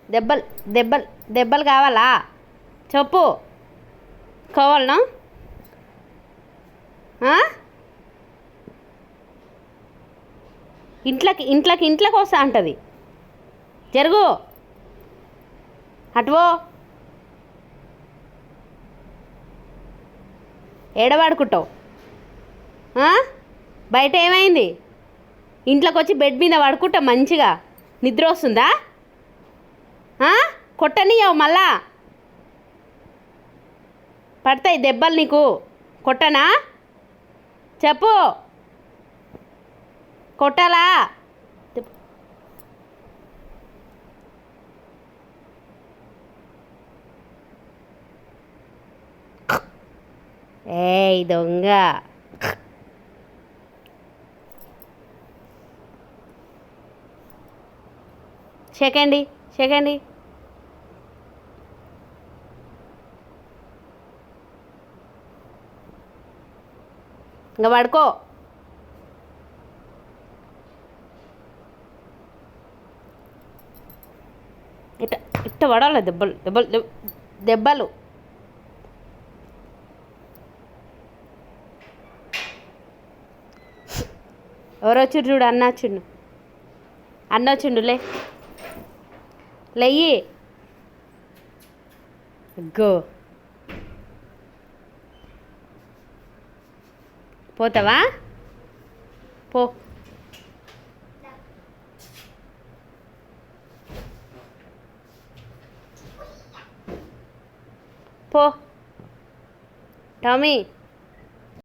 దెబ్బలు దెబ్బలు దెబ్బలు కావాలా చెప్పు కావాలనా ఇంట్లోకి వస్తా అంటది జరుగు అటువో ఏడవాడుకుంటావు బయట ఏమైంది ఇంట్లోకి వచ్చి బెడ్ మీద పడుకుంటా మంచిగా నిద్ర వస్తుందా కొట్టనియవు మళ్ళా పడతాయి దెబ్బలు నీకు కొట్టనా చెప్పు కొట్టాలా ఏయ్ దొంగ చెకండి ఇంకా పడుకో ఇట్ట పడాలి దెబ్బలు దెబ్బలు దెబ్బలు ఎవరు వచ్చిండు చూడు అన్న వచ్చిండు లేయ్యి గో పోతావా పో పో టామీ